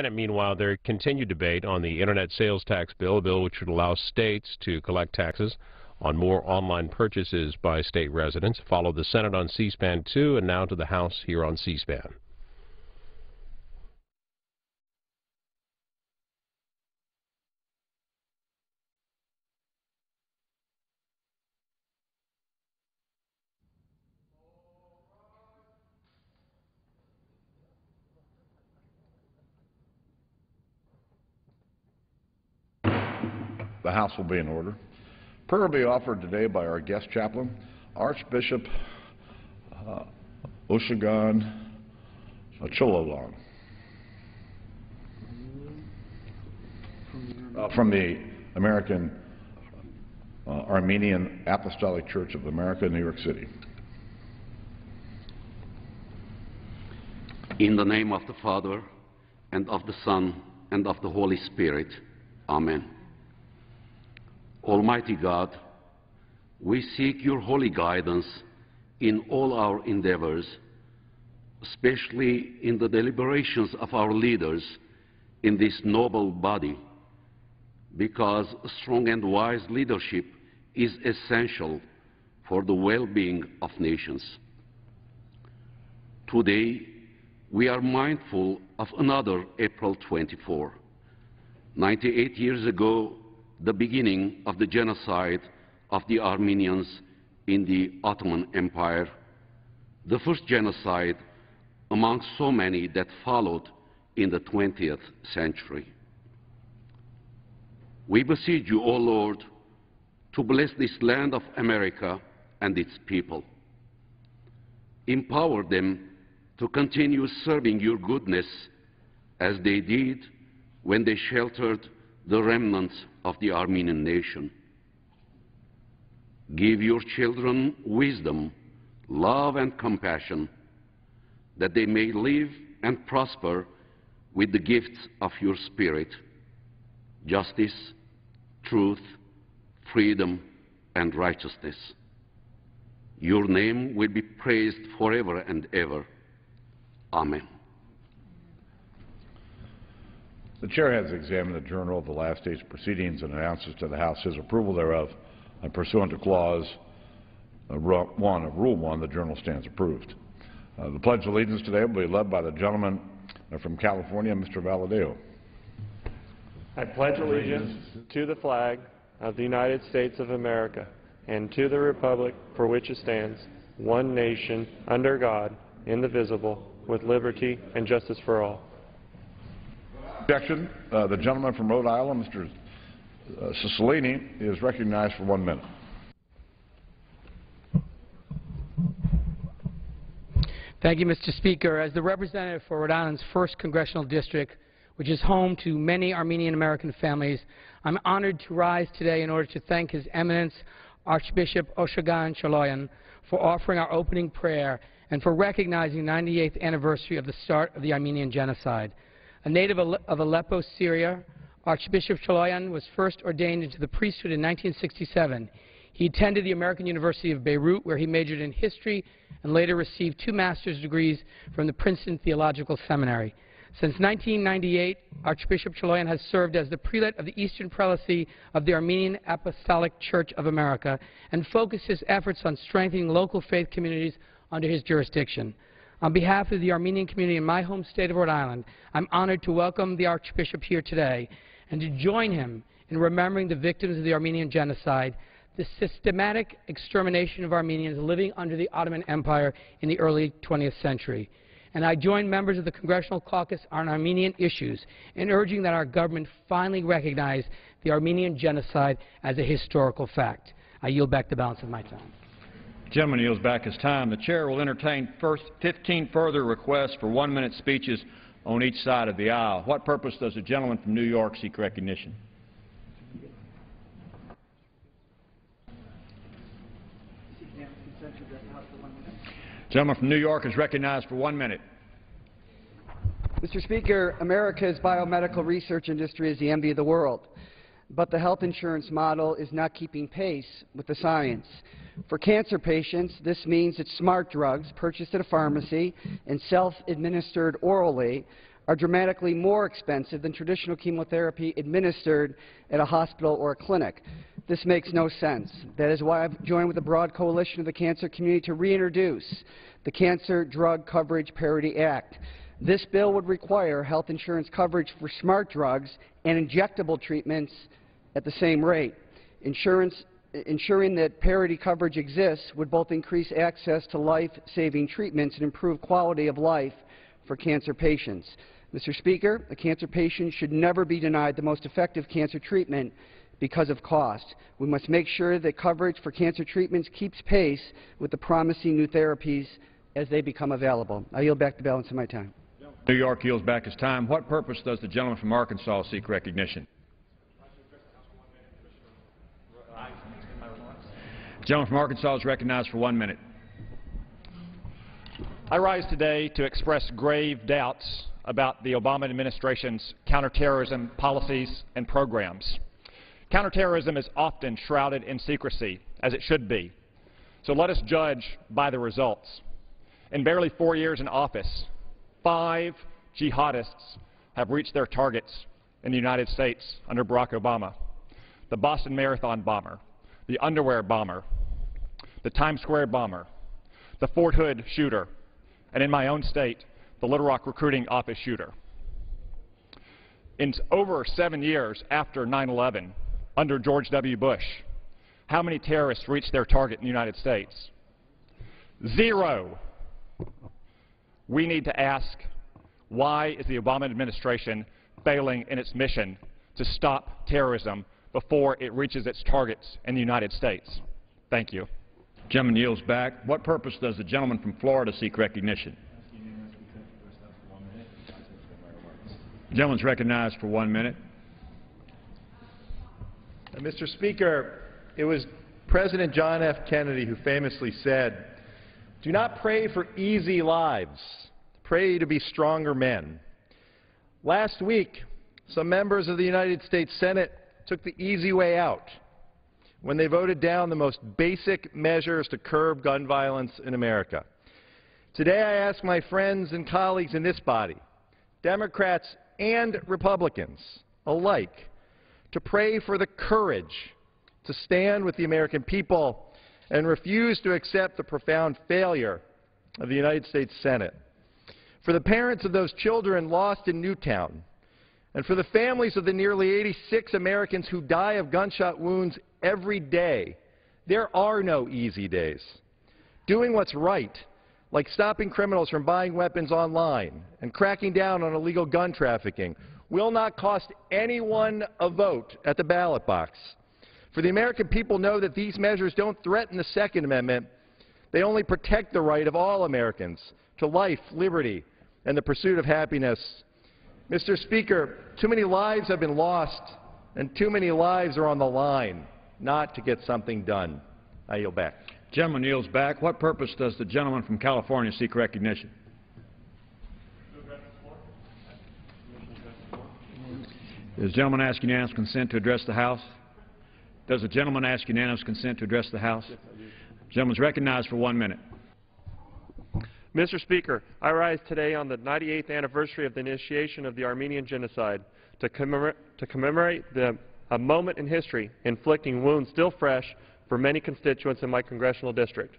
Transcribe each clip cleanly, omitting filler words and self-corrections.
Meanwhile, there continued debate on the Internet sales tax bill, a bill which would allow states to collect taxes on more online purchases by state residents. Followed the Senate on C-SPAN 2 and now to the House here on C-SPAN. The House will be in order. Prayer will be offered today by our guest chaplain, Archbishop Oshogan Chololan from the American Armenian Apostolic Church of America, New York City. In the name of the Father, and of the Son, and of the Holy Spirit. Amen. Almighty God, we seek your holy guidance in all our endeavors, especially in the deliberations of our leaders in this noble body, because strong and wise leadership is essential for the well-being of nations. Today, we are mindful of another April 24. 98 years ago, the beginning of the genocide of the Armenians in the Ottoman Empire, the first genocide among so many that followed in the 20th century. We beseech you, O Lord, to bless this land of America and its people. Empower them to continue serving your goodness as they did when they sheltered the remnants of the Armenian nation. Give your children wisdom, love, and compassion, that they may live and prosper with the gifts of your Spirit, justice, truth, freedom, and righteousness. Your name will be praised forever and ever. Amen. The Chair has examined the Journal of the last day's proceedings and announces to the House his approval thereof, and pursuant to Clause 1 of Rule 1, the Journal stands approved. The Pledge of Allegiance today will be led by the gentleman from California, Mr. Valadeo. I pledge allegiance to the flag of the United States of America and to the republic for which it stands, one nation, under God, indivisible, with liberty and justice for all. Objection. The gentleman from Rhode Island, Mr. Cicilline, is recognized for 1 minute. Thank you, Mr. Speaker. As the representative for Rhode Island's 1st Congressional District, which is home to many Armenian-American families, I'm honored to rise today in order to thank His Eminence Archbishop Oshogan Choloyan for offering our opening prayer and for recognizing the 98th anniversary of the start of the Armenian Genocide. A native of Aleppo, Syria, Archbishop Choloyan was first ordained into the priesthood in 1967. He attended the American University of Beirut, where he majored in history and later received 2 master's degrees from the Princeton Theological Seminary. Since 1998, Archbishop Choloyan has served as the prelate of the Eastern Prelacy of the Armenian Apostolic Church of America and focused his efforts on strengthening local faith communities under his jurisdiction. On behalf of the Armenian community in my home state of Rhode Island, I'm honored to welcome the Archbishop here today and to join him in remembering the victims of the Armenian Genocide, the systematic extermination of Armenians living under the Ottoman Empire in the early 20th century. And I join members of the Congressional Caucus on Armenian issues in urging that our government finally recognize the Armenian Genocide as a historical fact. I yield back the balance of my time. The gentleman yields back his time. The Chair will entertain 15 further requests for 1-minute speeches on each side of the aisle. What purpose does the gentleman from New York seek recognition? The gentleman from New York is recognized for 1 minute. Mr. Speaker, America's biomedical research industry is the envy of the world, but the health insurance model is not keeping pace with the science. For cancer patients, this means that smart drugs purchased at a pharmacy and self-administered orally are dramatically more expensive than traditional chemotherapy administered at a hospital or a clinic. This makes no sense. That is why I've joined with a broad coalition of the cancer community to reintroduce the Cancer Drug Coverage Parity Act. This bill would require health insurance coverage for smart drugs and injectable treatments at the same rate. Ensuring that parity coverage exists would both increase access to life-saving treatments and improve quality of life for cancer patients. Mr. Speaker, a cancer patient should never be denied the most effective cancer treatment because of cost. We must make sure that coverage for cancer treatments keeps pace with the promising new therapies as they become available. I yield back the balance of my time. New York yields back his time. What purpose does the gentleman from Arkansas seek recognition? The gentleman from Arkansas is recognized for 1 minute. I rise today to express grave doubts about the Obama administration's counterterrorism policies and programs. Counterterrorism is often shrouded in secrecy, as it should be. So let us judge by the results. In barely 4 years in office, 5 jihadists have reached their targets in the United States under Barack Obama. The Boston Marathon bomber, the underwear bomber, the Times Square bomber, the Fort Hood shooter, and in my own state, the Little Rock recruiting office shooter. In over 7 years after 9/11, under George W. Bush, how many terrorists reached their target in the United States? 0. We need to ask, why is the Obama administration failing in its mission to stop terrorism before it reaches its targets in the United States? Thank you. Gentleman yields back. What purpose does the gentleman from Florida seek recognition? The gentleman is recognized for 1 minute. Mr. Speaker, it was President John F. Kennedy who famously said, "Do not pray for easy lives. Pray to be stronger men." Last week, some members of the United States Senate took the easy way out when they voted down the most basic measures to curb gun violence in America. Today, I ask my friends and colleagues in this body, Democrats and Republicans alike, to pray for the courage to stand with the American people and refuse to accept the profound failure of the United States Senate. For the parents of those children lost in Newtown, and for the families of the nearly 86 Americans who die of gunshot wounds every day, there are no easy days. Doing what's right, like stopping criminals from buying weapons online and cracking down on illegal gun trafficking, will not cost anyone a vote at the ballot box. For the American people know that these measures don't threaten the Second Amendment. They only protect the right of all Americans to life, liberty, and the pursuit of happiness. Mr. Speaker, too many lives have been lost, and too many lives are on the line not to get something done. I yield back. Gentleman yields back. What purpose does the gentleman from California seek recognition? Does the gentleman ask unanimous consent to address the House? Does the gentleman ask unanimous consent to address the House? Yes, I do. The gentleman is recognized for 1 minute. Mr. Speaker, I rise today on the 98th anniversary of the initiation of the Armenian Genocide to commemorate a moment in history inflicting wounds still fresh for many constituents in my congressional district.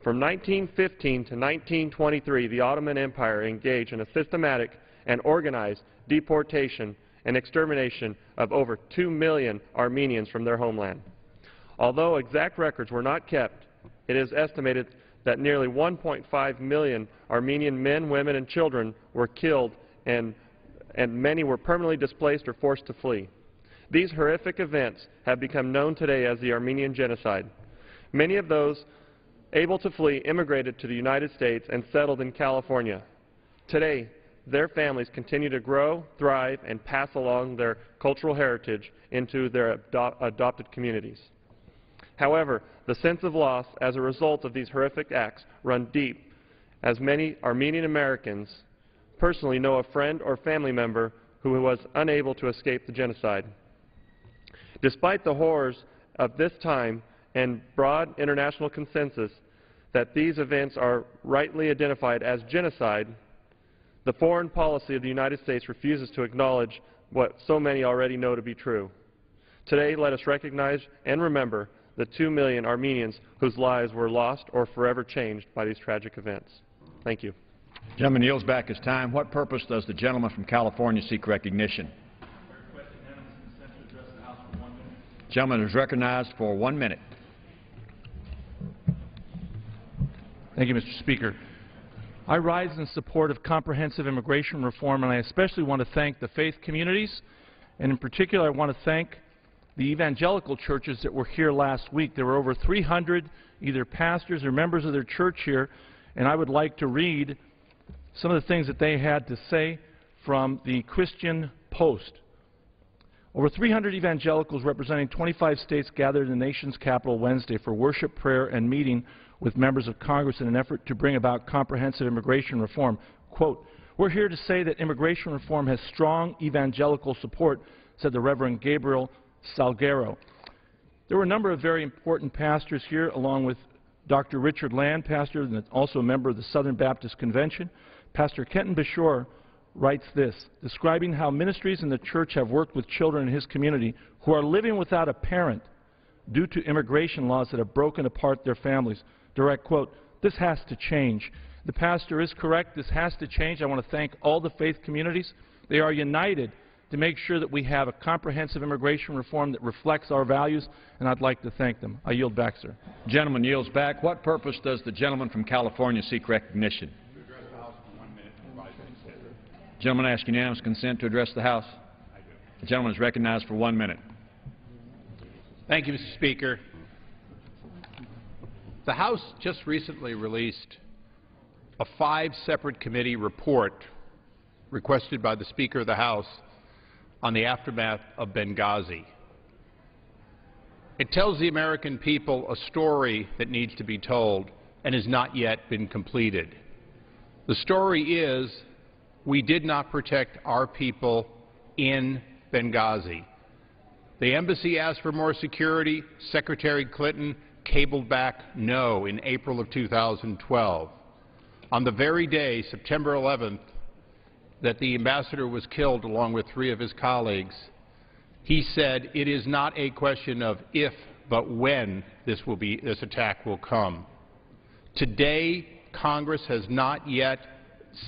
From 1915 to 1923, the Ottoman Empire engaged in a systematic and organized deportation and extermination of over 2 million Armenians from their homeland. Although exact records were not kept, it is estimated that nearly 1.5 million Armenian men, women, and children were killed, and many were permanently displaced or forced to flee. These horrific events have become known today as the Armenian Genocide. Many of those able to flee immigrated to the United States and settled in California. Today, their families continue to grow, thrive, and pass along their cultural heritage into their adopted communities. However, the sense of loss as a result of these horrific acts run deep, as many Armenian Americans personally know a friend or family member who was unable to escape the genocide. Despite the horrors of this time and broad international consensus that these events are rightly identified as genocide, The foreign policy of the United States refuses to acknowledge what so many already know to be true. Today, let us recognize and remember the 2 million Armenians whose lives were lost or forever changed by these tragic events. Thank you. The gentleman yields back his time. What purpose does the gentleman from California seek recognition? The gentleman is recognized for 1 minute. Thank you, Mr. Speaker. I rise in support of comprehensive immigration reform, and I especially want to thank the faith communities, and in particular I want to thank the evangelical churches that were here last week. There were over 300 either pastors or members of their church here, and I would like to read some of the things that they had to say from the Christian Post. Over 300 evangelicals representing 25 states gathered in the nation's capital Wednesday for worship, prayer, and meeting with members of Congress in an effort to bring about comprehensive immigration reform. Quote, "We're here to say that immigration reform has strong evangelical support," said the Reverend Gabriel Salguero. There were a number of very important pastors here, along with Dr. Richard Land, pastor and also a member of the Southern Baptist Convention. Pastor Kenton Bashore writes this, describing how ministries in the church have worked with children in his community who are living without a parent due to immigration laws that have broken apart their families. Direct quote, "This has to change." The pastor is correct. This has to change. I want to thank all the faith communities. They are united to make sure that we have a comprehensive immigration reform that reflects our values, and I'd like to thank them. I yield back, sir. The gentleman yields back. What purpose does the gentleman from California seek recognition? The gentleman asks unanimous consent to address the House. The gentleman is recognized for 1 minute. Thank you, Mr. Speaker. The House just recently released a 5-separate committee report requested by the Speaker of the House on the aftermath of Benghazi. It tells the American people a story that needs to be told and has not yet been completed. The story is we did not protect our people in Benghazi. The embassy asked for more security. Secretary Clinton cabled back no in April of 2012. On the very day, September 11th, that the ambassador was killed along with 3 of his colleagues, he said it is not a question of if but when this attack will come. Today, Congress has not yet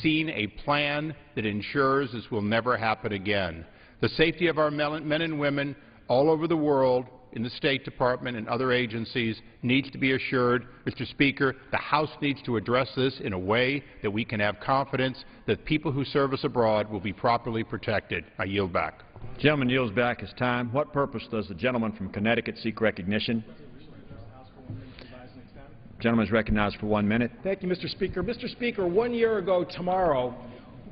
seen a plan that ensures this will never happen again. The safety of our men and women all over the world in the State Department and other agencies needs to be assured. Mr. Speaker, the House needs to address this in a way that we can have confidence that people who serve us abroad will be properly protected. I yield back. The gentleman yields back his time. What purpose does the gentleman from Connecticut seek recognition? The gentleman is recognized for 1 minute. Thank you, Mr. Speaker. Mr. Speaker, 1 year ago tomorrow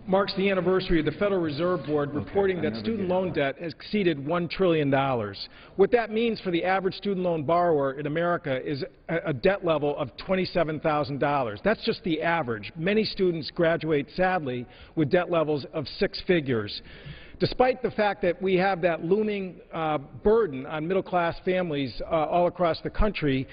marks the anniversary of the Federal Reserve Board reporting that student loan debt has exceeded $1 trillion. What that means for the average student loan borrower in America is a debt level of $27,000. That's just the average. Many students graduate, sadly, with debt levels of 6 figures. Despite the fact that we have that looming burden on middle-class families all across the country,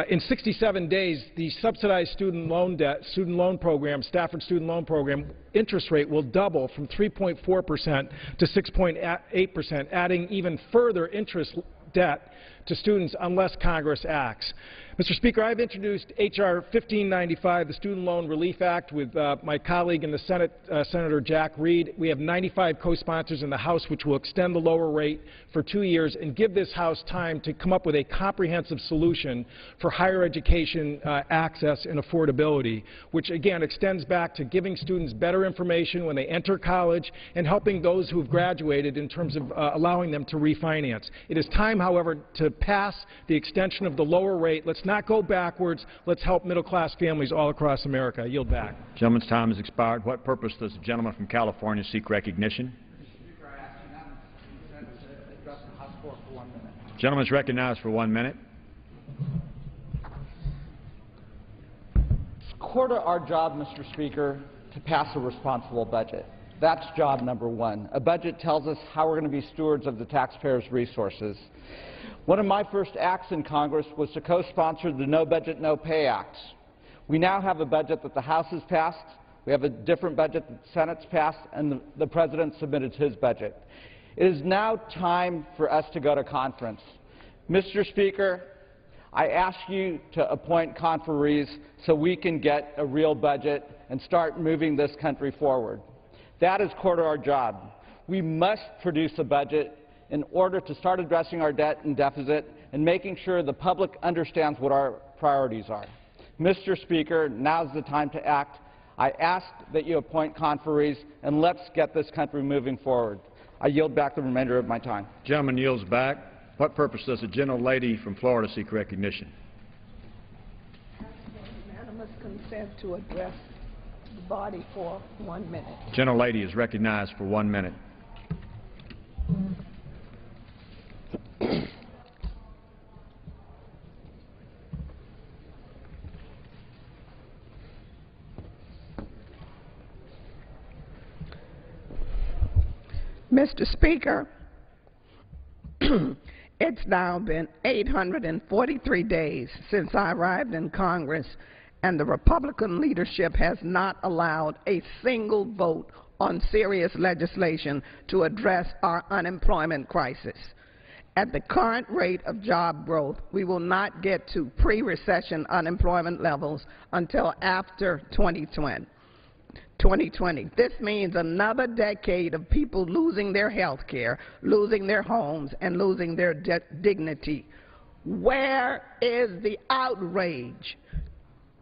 in 67 days, the subsidized student loan program, Stafford Student Loan Program, interest rate will double from 3.4% to 6.8%, adding even further interest debt to students unless Congress acts. Mr. Speaker, I've introduced H.R. 1595, the Student Loan Relief Act, with my colleague in the Senate, Senator Jack Reed. We have 95 co-sponsors in the House, which will extend the lower rate for 2 years and give this House time to come up with a comprehensive solution for higher education access and affordability, which again extends back to giving students better information when they enter college and helping those who have graduated in terms of allowing them to refinance. It is time, however, to pass the extension of the lower rate. Let's not go backwards. Let's help middle-class families all across America. I yield back. The gentleman's time has expired. What purpose does the gentleman from California seek recognition? The gentleman is recognized for 1 minute. It's core to our job, Mr. Speaker, to pass a responsible budget. That's job number 1. A budget tells us how we're going to be stewards of the taxpayers' resources. One of my first acts in Congress was to co-sponsor the No Budget, No Pay Act. We now have a budget that the House has passed, We have a different budget that the Senate's passed and the President submitted his budget. It is now time for us to go to conference. Mr. Speaker, I ask you to appoint conferees so we can get a real budget and start moving this country forward. That is core to our job. We must produce a budget in order to start addressing our debt and deficit and making sure the public understands what our priorities are. Mr. Speaker, now's the time to act. I ask that you appoint conferees, and let's get this country moving forward. I yield back the remainder of my time. Gentleman yields back. What purpose does the gentlelady from Florida seek recognition? Unanimous consent to address the body for 1 minute. Gentlelady is recognized for 1 minute. Mr. Speaker, it's now been 843 days since I arrived in Congress, and the Republican leadership has not allowed a single vote on serious legislation to address our unemployment crisis. At the current rate of job growth, we will not get to pre-recession unemployment levels until after 2020. This means another decade of people losing their health care, losing their homes, and losing their dignity. Where is the outrage?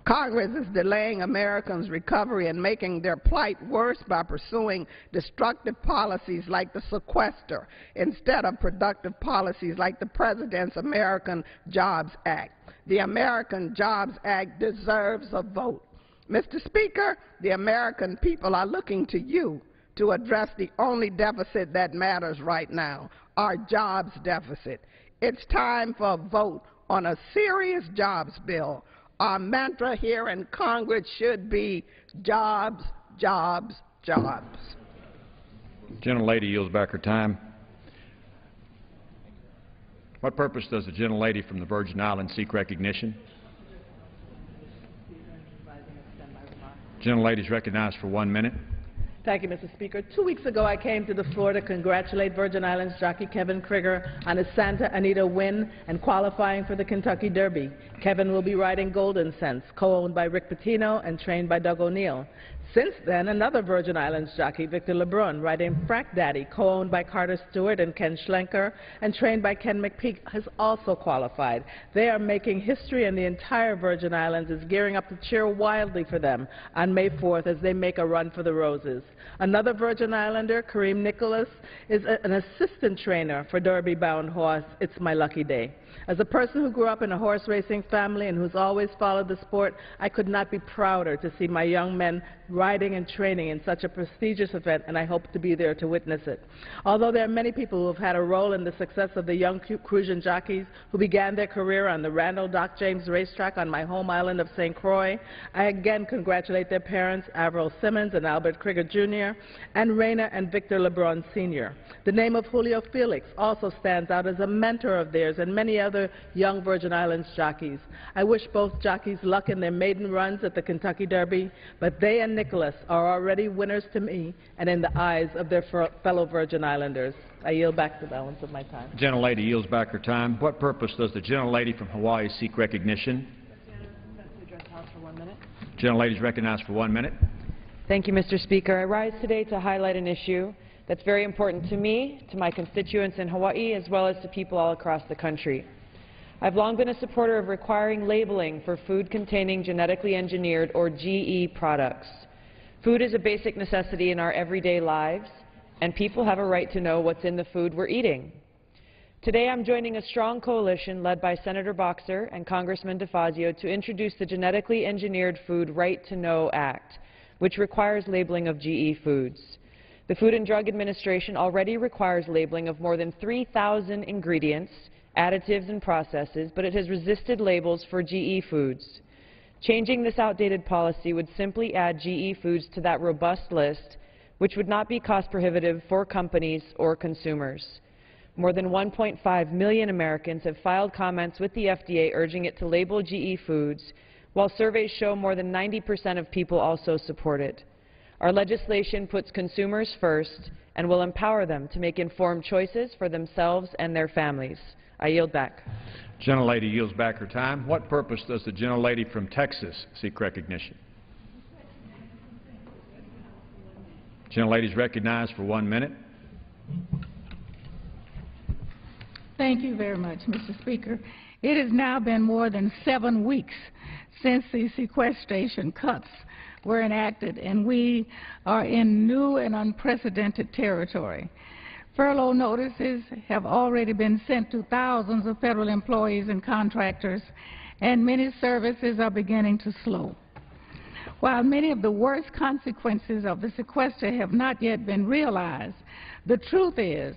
Congress is delaying Americans' recovery and making their plight worse by pursuing destructive policies like the sequester instead of productive policies like the President's American Jobs Act. The American Jobs Act deserves a vote. Mr. Speaker, the American people are looking to you to address the only deficit that matters right now, our jobs deficit. It's time for a vote on a serious jobs bill. Our mantra here in Congress should be jobs, jobs, jobs. Gentlelady yields back her time. What purpose does the gentlelady from the Virgin Islands seek recognition? Gentlelady is recognized for 1 minute. Thank you, Mr. Speaker. 2 weeks ago, I came to the floor to congratulate Virgin Islands jockey Kevin Krieger on his Santa Anita win and qualifying for the Kentucky Derby. Kevin will be riding Golden Sense, co-owned by Rick Pitino and trained by Doug O'Neill. Since then, another Virgin Islands jockey, Victor LeBrun, riding Frack Daddy, co-owned by Carter Stewart and Ken Schlenker, and trained by Ken McPeak, has also qualified. They are making history, and the entire Virgin Islands is gearing up to cheer wildly for them on May 4th as they make a run for the roses. Another Virgin Islander, Kareem Nicholas, is an assistant trainer for Derby-bound horse It's My Lucky Day. As a person who grew up in a horse racing family and who's always followed the sport, I could not be prouder to see my young men riding and training in such a prestigious event, and I hope to be there to witness it. Although there are many people who have had a role in the success of the young Crucian jockeys who began their career on the Randall Doc James racetrack on my home island of St. Croix, I again congratulate their parents, Avril Simmons and Albert Krieger Jr., and Raina and Victor LeBrun Sr. The name of Julio Felix also stands out as a mentor of theirs and many other young Virgin Islands jockeys. I wish both jockeys luck in their maiden runs at the Kentucky Derby, but they and Nicholas are already winners to me and in the eyes of their fellow Virgin Islanders. I yield back the balance of my time. Gentlelady yields back her time. What purpose does the gentlelady from Hawaii seek recognition? Gentlelady is recognized for 1 minute. Thank you, Mr. Speaker. I rise today to highlight an issue that's very important to me, to my constituents in Hawaii, as well as to people all across the country. I've long been a supporter of requiring labeling for food containing genetically engineered, or GE, products. Food is a basic necessity in our everyday lives, and people have a right to know what's in the food we're eating. Today I'm joining a strong coalition led by Senator Boxer and Congressman DeFazio to introduce the Genetically Engineered Food Right to Know Act, which requires labeling of GE foods. The Food and Drug Administration already requires labeling of more than 3,000 ingredients, additives, and processes, but it has resisted labels for GE foods. Changing this outdated policy would simply add GE foods to that robust list, which would not be cost prohibitive for companies or consumers. More than 1.5 million Americans have filed comments with the FDA urging it to label GE foods, while surveys show more than 90% of people also support it. Our legislation puts consumers first and will empower them to make informed choices for themselves and their families. I yield back. Gentlelady yields back her time. What purpose does the gentlelady from Texas seek recognition? Gentlelady is recognized for 1 minute. Thank you very much, Mr. Speaker. It has now been more than 7 weeks since the sequestration cuts were enacted, and we are in new and unprecedented territory. Furlough notices have already been sent to thousands of federal employees and contractors, and many services are beginning to slow. While many of the worst consequences of the sequester have not yet been realized, the truth is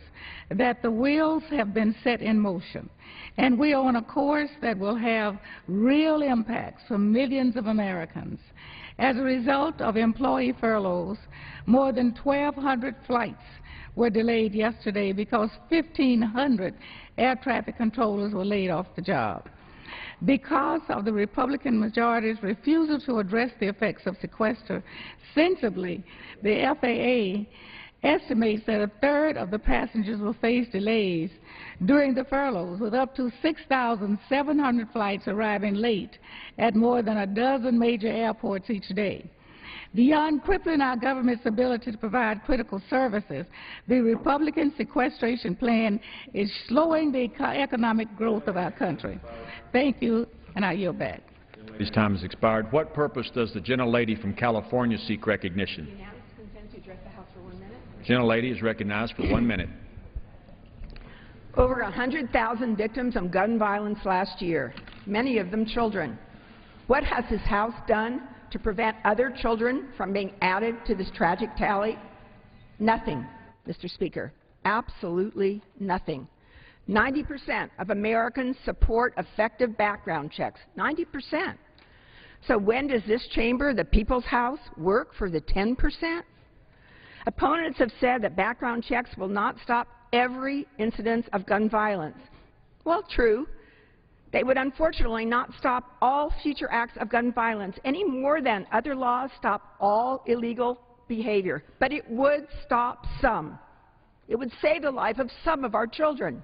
that the wheels have been set in motion, and we are on a course that will have real impacts for millions of Americans. As a result of employee furloughs, more than 1,200 flights were delayed yesterday because 1,500 air traffic controllers were laid off the job. Because of the Republican majority's refusal to address the effects of sequester sensibly, the FAA estimates that a third of the passengers will face delays during the furloughs, with up to 6,700 flights arriving late at more than a dozen major airports each day. Beyond crippling our government's ability to provide critical services, the Republican sequestration plan is slowing the economic growth of our country. Thank you, and I yield back. His time has expired. What purpose does the gentlelady from California seek recognition? Gentlelady is recognized for 1 minute. Over 100,000 victims of gun violence last year, many of them children. What has this House done to prevent other children from being added to this tragic tally? Nothing, Mr. Speaker. Absolutely nothing. 90% of Americans support effective background checks. 90%. So when does this chamber, the People's House, work for the 10%? Opponents have said that background checks will not stop every incidence of gun violence. Well, true. They would unfortunately not stop all future acts of gun violence any more than other laws stop all illegal behavior. But it would stop some. It would save the life of some of our children.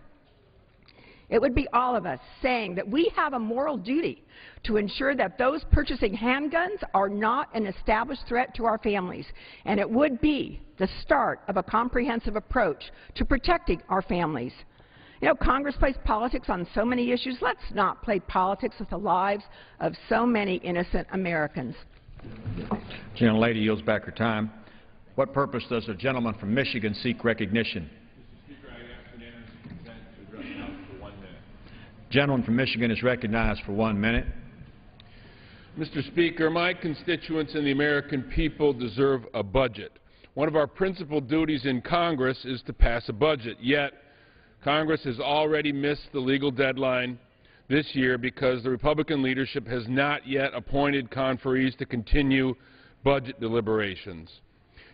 It would be all of us saying that we have a moral duty to ensure that those purchasing handguns are not an established threat to our families. And it would be the start of a comprehensive approach to protecting our families. You know, Congress plays politics on so many issues. Let's not play politics with the lives of so many innocent Americans. Gentlelady yields back her time. What purpose does the gentleman from Michigan seek recognition? Gentleman from Michigan is recognized for 1 minute. Mr. Speaker, my constituents and the American people deserve a budget. One of our principal duties in Congress is to pass a budget, yet Congress has already missed the legal deadline this year because the Republican leadership has not yet appointed conferees to continue budget deliberations.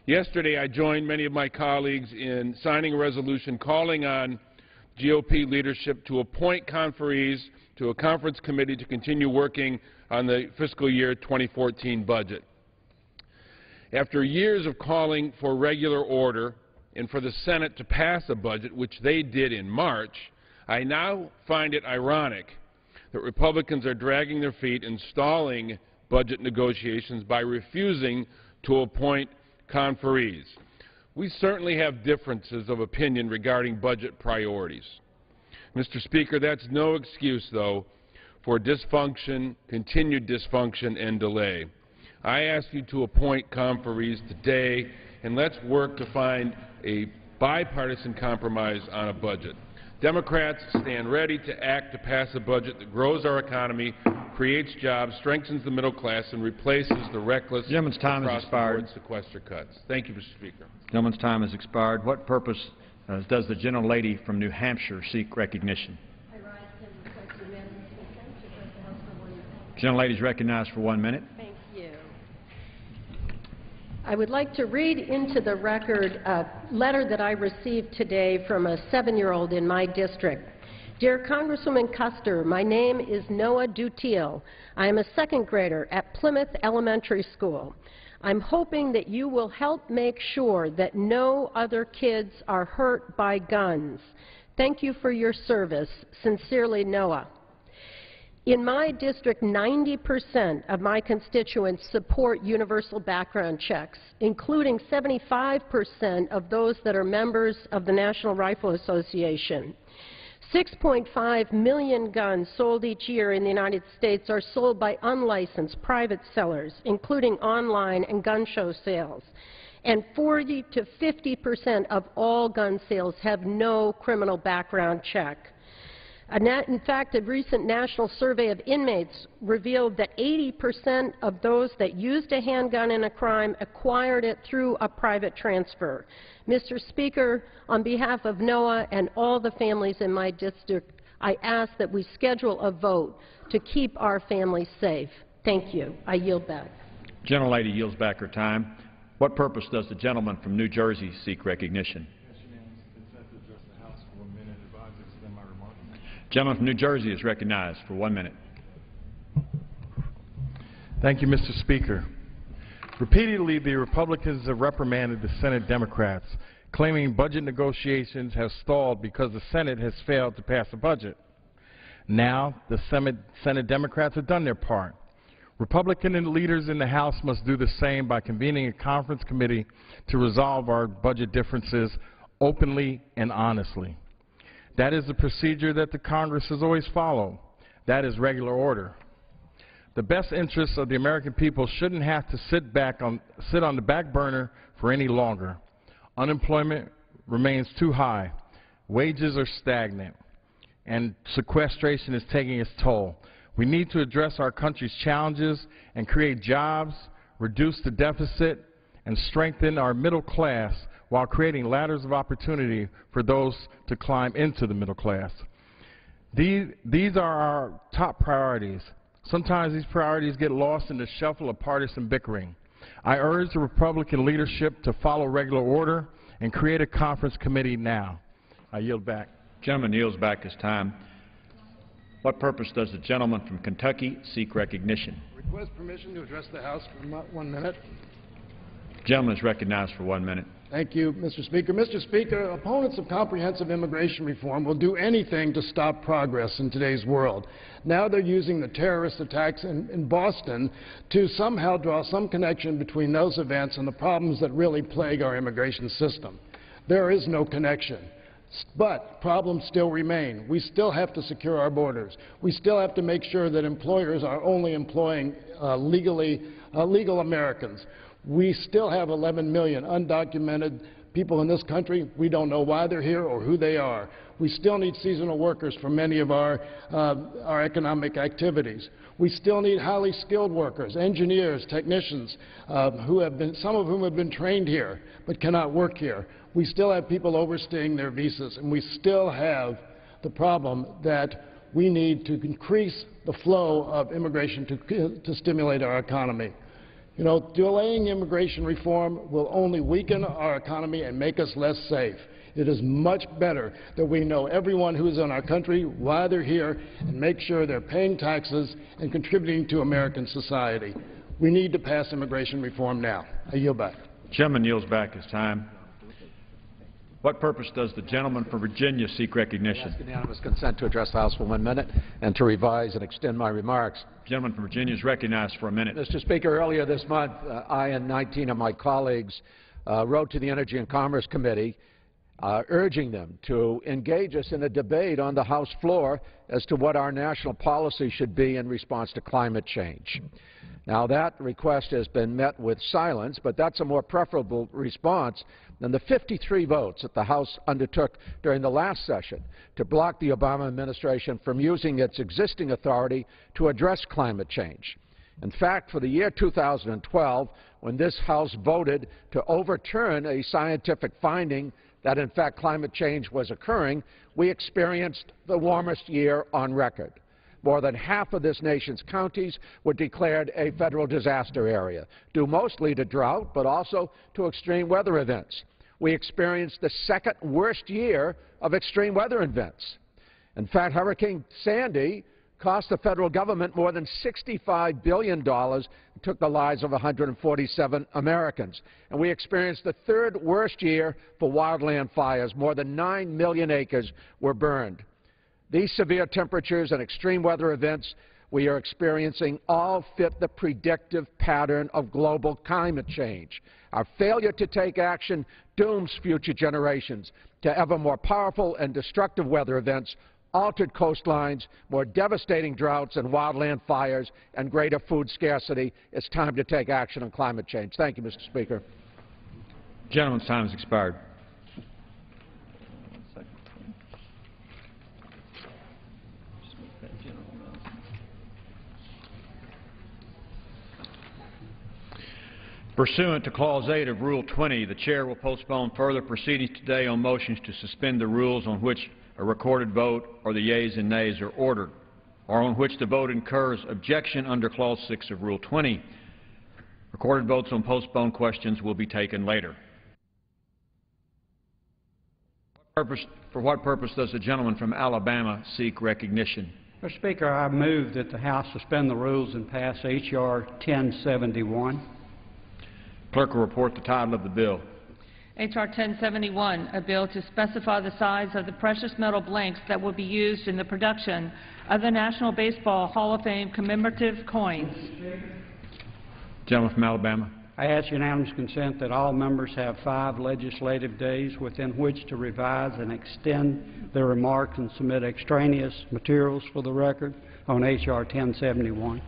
Yesterday, I joined many of my colleagues in signing a resolution calling on GOP leadership to appoint conferees to a conference committee to continue working on the fiscal year 2014 budget. After years of calling for regular order and for the Senate to pass a budget, which they did in March, I now find it ironic that Republicans are dragging their feet and stalling budget negotiations by refusing to appoint conferees. We certainly have differences of opinion regarding budget priorities. Mr. Speaker, that's no excuse, though, for dysfunction, continued dysfunction, and delay. I ask you to appoint conferees today, and let's work to find a bipartisan compromise on a budget. Democrats stand ready to act to pass a budget that grows our economy, creates jobs, strengthens the middle class, and replaces the reckless across-the-board sequester cuts. Thank you, Mr. Speaker. The gentleman's time has expired. What purpose does the gentlelady from New Hampshire seek recognition? Gentlelady is recognized for 1 minute. Thank you. I would like to read into the record a letter that I received today from a 7-year-old in my district. Dear Congresswoman Custer, my name is Noah Dutiel. I am a second grader at Plymouth Elementary School. I'm hoping that you will help make sure that no other kids are hurt by guns. Thank you for your service. Sincerely, Noah. In my district, 90% of my constituents support universal background checks, including 75% of those that are members of the National Rifle Association. 6.5 million guns sold each year in the United States are sold by unlicensed private sellers, including online and gun show sales. And 40 to 50% of all gun sales have no criminal background check. In fact, a recent national survey of inmates revealed that 80% of those that used a handgun in a crime acquired it through a private transfer. Mr. Speaker, on behalf of Noah and all the families in my district, I ask that we schedule a vote to keep our families safe. Thank you. I yield back. Gentlelady yields back her time. What purpose does the gentleman from New Jersey seek recognition? Gentleman from New Jersey is recognized for 1 minute. Thank you, Mr. Speaker. Repeatedly, the Republicans have reprimanded the Senate Democrats, claiming budget negotiations have stalled because the Senate has failed to pass a budget. Now, the Senate Democrats have done their part. Republican leaders in the House must do the same by convening a conference committee to resolve our budget differences openly and honestly. That is the procedure that the Congress has always followed. That is regular order. The best interests of the American people shouldn't have to sit on the back burner for any longer. Unemployment remains too high. Wages are stagnant. And sequestration is taking its toll. We need to address our country's challenges and create jobs, reduce the deficit, and strengthen our middle class while creating ladders of opportunity for those to climb into the middle class. These are our top priorities. Sometimes these priorities get lost in the shuffle of partisan bickering. I urge the Republican leadership to follow regular order and create a conference committee now. I yield back. Gentleman yields back his time. What purpose does the gentleman from Kentucky seek recognition? Request permission to address the House for 1 minute. Gentleman is recognized for 1 minute. Thank you, Mr. Speaker. Mr. Speaker, opponents of comprehensive immigration reform will do anything to stop progress in today's world. Now they're using the terrorist attacks in Boston to somehow draw some connection between those events and the problems that really plague our immigration system. There is no connection. But problems still remain. We still have to secure our borders. We still have to make sure that employers are only employing legal Americans. We still have 11 million undocumented people in this country. We don't know why they're here or who they are. We still need seasonal workers for many of our economic activities. We still need highly skilled workers, engineers, technicians, some of whom have been trained here but cannot work here. We still have people overstaying their visas, and we still have the problem that we need to increase the flow of immigration to stimulate our economy. You know, delaying immigration reform will only weaken our economy and make us less safe. It is much better that we know everyone who is in our country, why they're here, and make sure they're paying taxes and contributing to American society. We need to pass immigration reform now. I yield back. Gentleman yields back his time. What purpose does the gentleman from Virginia seek recognition? I ask unanimous consent to address the House for 1 minute and to revise and extend my remarks. The gentleman from Virginia is recognized for a minute. Mr. Speaker, earlier this month, I and 19 of my colleagues wrote to the Energy and Commerce Committee urging them to engage us in a debate on the House floor as to what our national policy should be in response to climate change. Now, that request has been met with silence, but that's a more preferable response than the 53 votes that the House undertook during the last session to block the Obama administration from using its existing authority to address climate change. In fact, for the year 2012, when this House voted to overturn a scientific finding that, in fact, climate change was occurring, we experienced the warmest year on record. More than half of this nation's counties were declared a federal disaster area, due mostly to drought, but also to extreme weather events. We experienced the second worst year of extreme weather events. In fact, Hurricane Sandy cost the federal government more than $65 billion, and took the lives of 147 Americans. And we experienced the third worst year for wildland fires. More than 9 million acres were burned. These severe temperatures and extreme weather events we are experiencing all fit the predictive pattern of global climate change. Our failure to take action dooms future generations to ever more powerful and destructive weather events, altered coastlines, more devastating droughts and wildland fires, and greater food scarcity. It's time to take action on climate change. Thank you, Mr. Speaker. Gentleman's time has expired. Pursuant to Clause 8 of Rule 20, the Chair will postpone further proceedings today on motions to suspend the rules on which a recorded vote or the yeas and nays are ordered, or on which the vote incurs objection under Clause 6 of Rule 20. Recorded votes on postponed questions will be taken later. For what purpose does the gentleman from Alabama seek recognition? Mr. Speaker, I move that the House suspend the rules and pass H.R. 1071. Clerk will report the title of the bill. H.R. 1071, a bill to specify the size of the precious metal blanks that will be used in the production of the National Baseball Hall of Fame commemorative coins. Gentleman from Alabama. I ask unanimous consent that all members have 5 legislative days within which to revise and extend their remarks and submit extraneous materials for the record on H.R. 1071.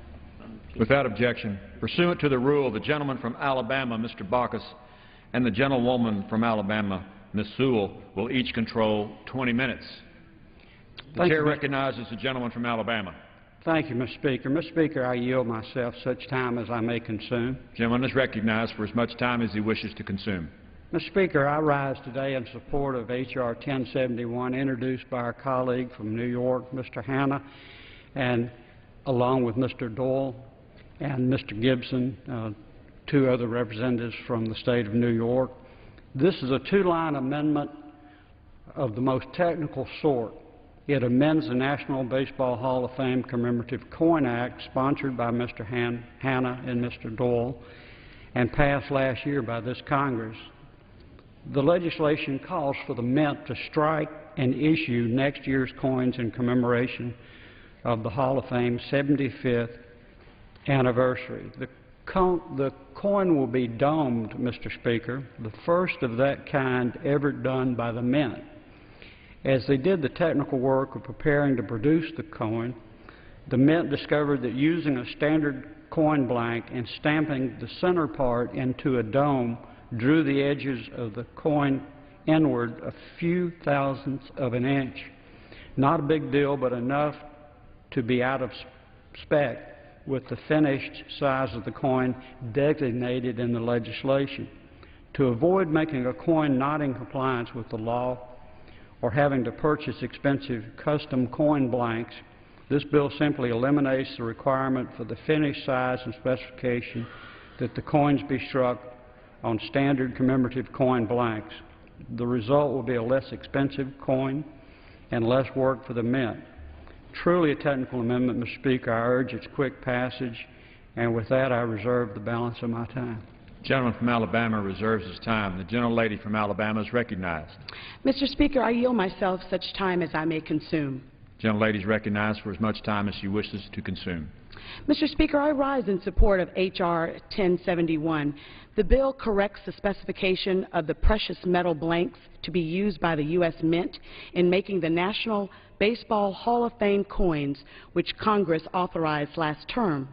Without objection, pursuant to the rule, the gentleman from Alabama, Mr. Baucus, and the gentlewoman from Alabama, Ms. Sewell, will each control 20 minutes. The Chair recognizes the gentleman from Alabama. Thank you, Mr. Speaker. Mr. Speaker, I yield myself such time as I may consume. The gentleman is recognized for as much time as he wishes to consume. Mr. Speaker, I rise today in support of H.R. 1071, introduced by our colleague from New York, Mr. Hanna, and along with Mr. Doyle and Mr. Gibson, 2 other representatives from the state of New York. This is a 2-line amendment of the most technical sort. It amends the National Baseball Hall of Fame Commemorative Coin Act, sponsored by Mr. Hanna and Mr. Doyle, and passed last year by this Congress. The legislation calls for the Mint to strike and issue next year's coins in commemoration of the Hall of Fame's 75th anniversary. The coin will be domed, Mr. Speaker, the first of that kind ever done by the Mint. As they did the technical work of preparing to produce the coin, the Mint discovered that using a standard coin blank and stamping the center part into a dome drew the edges of the coin inward a few thousandths of an inch. Not a big deal, but enough to be out of spec with the finished size of the coin designated in the legislation. To avoid making a coin not in compliance with the law or having to purchase expensive custom coin blanks, this bill simply eliminates the requirement for the finished size and specification that the coins be struck on standard commemorative coin blanks. The result will be a less expensive coin and less work for the Mint. Truly a technical amendment, Mr. Speaker. I urge its quick passage, and with that I reserve the balance of my time. The gentleman from Alabama reserves his time. The gentlelady from Alabama is recognized. Mr. Speaker, I yield myself such time as I may consume. The gentlelady is recognized for as much time as she wishes to consume. Mr. Speaker, I rise in support of H.R. 1071. The bill corrects the specification of the precious metal blanks to be used by the U.S. Mint in making the National Baseball Hall of Fame coins, which Congress authorized last term.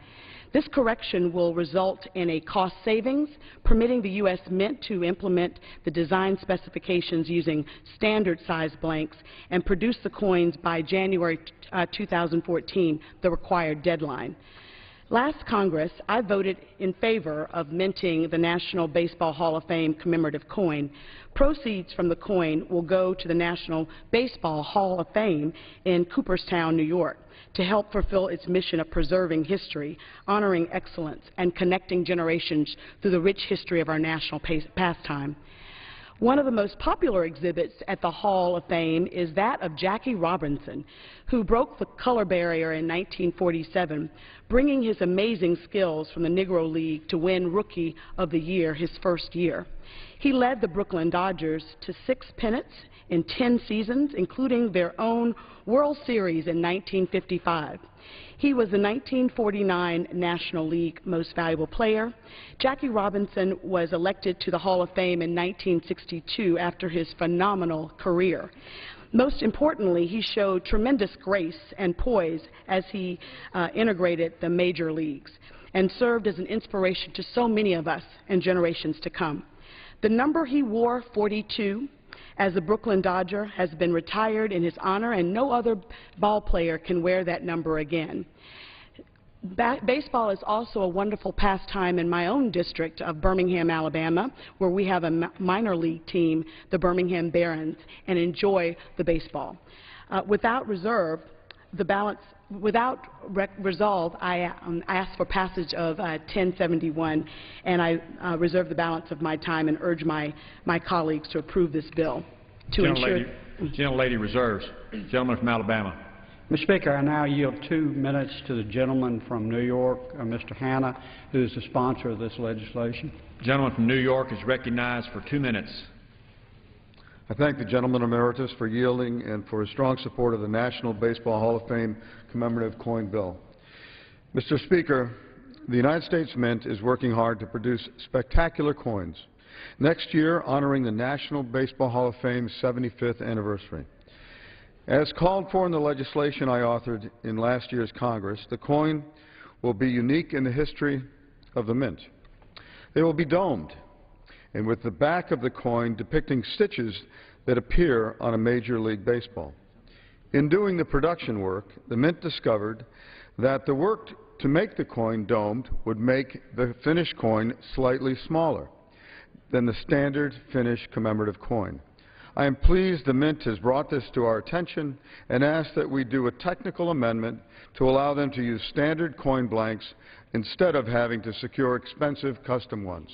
This correction will result in a cost savings, permitting the U.S. Mint to implement the design specifications using standard size blanks and produce the coins by January 2014, the required deadline. Last Congress, I voted in favor of minting the National Baseball Hall of Fame commemorative coin. Proceeds from the coin will go to the National Baseball Hall of Fame in Cooperstown, New York, to help fulfill its mission of preserving history, honoring excellence, and connecting generations through the rich history of our national pastime. One of the most popular exhibits at the Hall of Fame is that of Jackie Robinson, who broke the color barrier in 1947, bringing his amazing skills from the Negro League to win Rookie of the Year his first year. He led the Brooklyn Dodgers to 6 pennants in 10 seasons, including their own World Series in 1955. He was the 1949 National League Most Valuable Player. Jackie Robinson was elected to the Hall of Fame in 1962 after his phenomenal career. Most importantly, he showed tremendous grace and poise as he integrated the major leagues and served as an inspiration to so many of us and generations to come. The number he wore, 42, as a Brooklyn Dodger, has been retired in his honor, and no other ball player can wear that number again. Baseball is also a wonderful pastime in my own district of Birmingham, Alabama, where we have a minor league team, the Birmingham Barons, and enjoy the baseball. Without resolve, I ask for passage of 1071, and I reserve the balance of my time and urge my colleagues to approve this bill. Gentlelady reserves. Gentleman from Alabama. Mr. Speaker, I now yield 2 minutes to the gentleman from New York, Mr. Hanna, who is the sponsor of this legislation. The gentleman from New York is recognized for 2 minutes. I thank the gentleman emeritus for yielding and for his strong support of the National Baseball Hall of Fame commemorative coin bill. Mr. Speaker, the United States Mint is working hard to produce spectacular coins, next year honoring the National Baseball Hall of Fame's 75th anniversary. As called for in the legislation I authored in last year's Congress, the coin will be unique in the history of the Mint. They will be domed, and with the back of the coin depicting stitches that appear on a Major League Baseball. In doing the production work, the Mint discovered that the work to make the coin domed would make the finished coin slightly smaller than the standard finished commemorative coin. I am pleased the Mint has brought this to our attention and asked that we do a technical amendment to allow them to use standard coin blanks instead of having to secure expensive custom ones.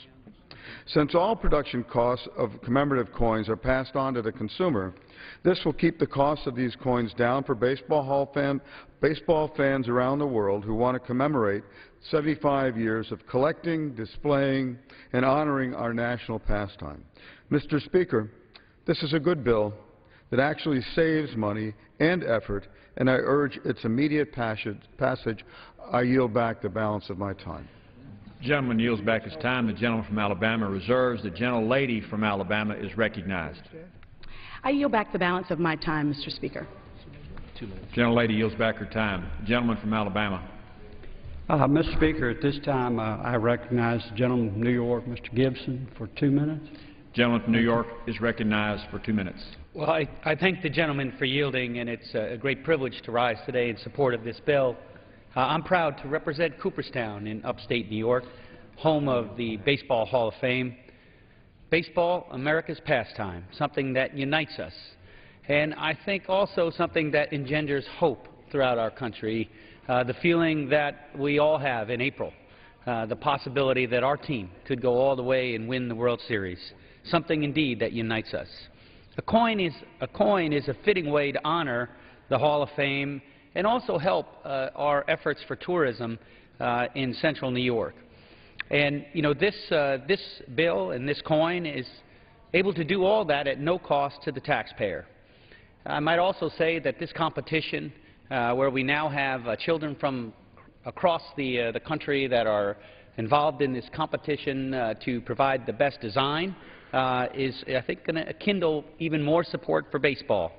Since all production costs of commemorative coins are passed on to the consumer, this will keep the cost of these coins down for baseball fans around the world who want to commemorate 75 years of collecting, displaying, and honoring our national pastime. Mr. Speaker, this is a good bill that actually saves money and effort, and I urge its immediate passage. I yield back the balance of my time. The gentleman yields back his time. The gentleman from Alabama reserves. The gentlelady from Alabama is recognized. I yield back the balance of my time, Mr. Speaker. The gentlelady yields back her time. The gentleman from Alabama. Mr. Speaker, at this time I recognize the gentleman from New York, Mr. Gibson, for 2 minutes. The gentleman from New York is recognized for 2 minutes. Well, I thank the gentleman for yielding, and it's a great privilege to rise today in support of this bill. I'm proud to represent Cooperstown in upstate New York, home of the Baseball Hall of Fame. Baseball, America's pastime, something that unites us, and I think also something that engenders hope throughout our country, the feeling that we all have in April, the possibility that our team could go all the way and win the World Series, something indeed that unites us. A coin is a fitting way to honor the Hall of Fame and also help our efforts for tourism in central New York. And, you know, this bill and this coin is able to do all that at no cost to the taxpayer. I might also say that this competition, where we now have children from across the country that are involved in this competition to provide the best design, is, I think, going to kindle even more support for baseball.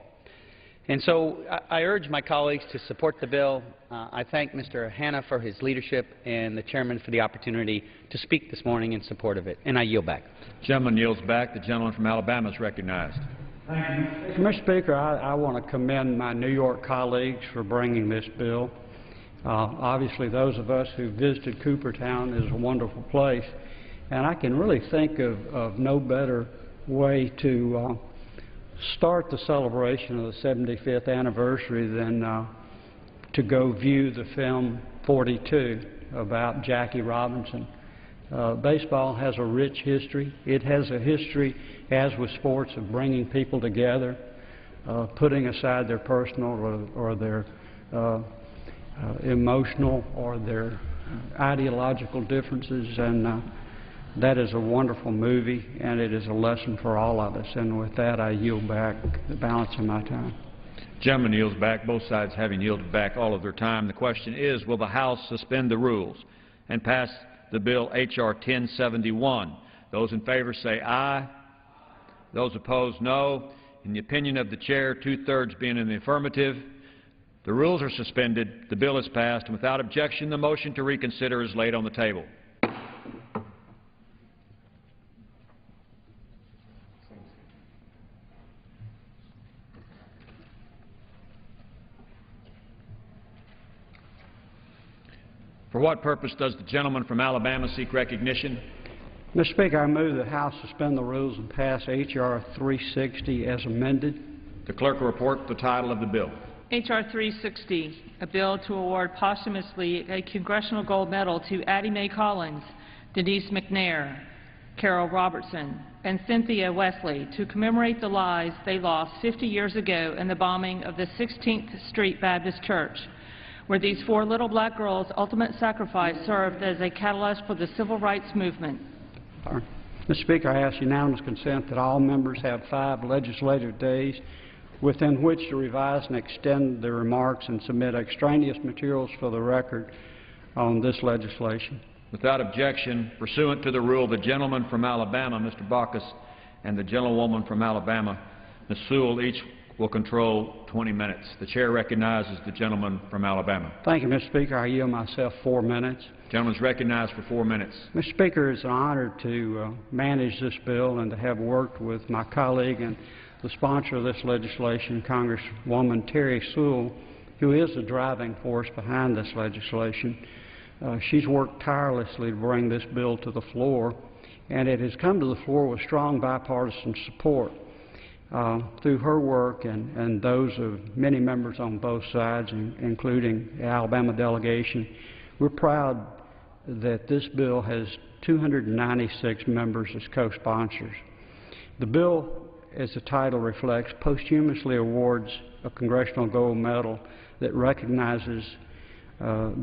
And so I urge my colleagues to support the bill. I thank Mr. Hanna for his leadership and the chairman for the opportunity to speak this morning in support of it. And I yield back. The gentleman yields back. The gentleman from Alabama is recognized. Thank you. Mr. Speaker, I want to commend my New York colleagues for bringing this bill. Obviously, those of us who visited Cooperstown is a wonderful place, and I can really think of no better way to start the celebration of the 75th anniversary than to go view the film 42 about Jackie Robinson. Baseball has a rich history. It has a history, as with sports, of bringing people together, putting aside their personal or their emotional or their ideological differences, and that is a wonderful movie, and it is a lesson for all of us. And with that, I yield back the balance of my time. Gentleman yields back, both sides having yielded back all of their time. The question is, will the House suspend the rules and pass the bill H.R. 1071? Those in favor say aye. Those opposed, no. In the opinion of the chair, 2/3 being in the affirmative, the rules are suspended, the bill is passed, and without objection, the motion to reconsider is laid on the table. For what purpose does the gentleman from Alabama seek recognition? Mr. Speaker, I move the House suspend the rules and pass H.R. 360 as amended. The clerk will report the title of the bill. H.R. 360, a bill to award posthumously a Congressional Gold Medal to Addie Mae Collins, Denise McNair, Carol Robertson, and Cynthia Wesley to commemorate the lives they lost 50 years ago in the bombing of the 16th Street Baptist Church, where these 4 little black girls' ultimate sacrifice served as a catalyst for the civil rights movement. Mr. Speaker, I ask unanimous consent that all members have 5 legislative days within which to revise and extend their remarks and submit extraneous materials for the record on this legislation. Without objection, pursuant to the rule, the gentleman from Alabama, Mr. Baucus, and the gentlewoman from Alabama, Ms. Sewell, each will control 20 minutes. The chair recognizes the gentleman from Alabama. Thank you, Mr. Speaker. I yield myself 4 minutes. The gentleman is recognized for 4 minutes. Mr. Speaker, it's an honor to manage this bill and to have worked with my colleague and the sponsor of this legislation, Congresswoman Terry Sewell, who is the driving force behind this legislation. She's worked tirelessly to bring this bill to the floor, and it has come to the floor with strong bipartisan support. Through her work and those of many members on both sides, including the Alabama delegation, we're proud that this bill has 296 members as co-sponsors. The bill, as the title reflects, posthumously awards a Congressional Gold Medal that recognizes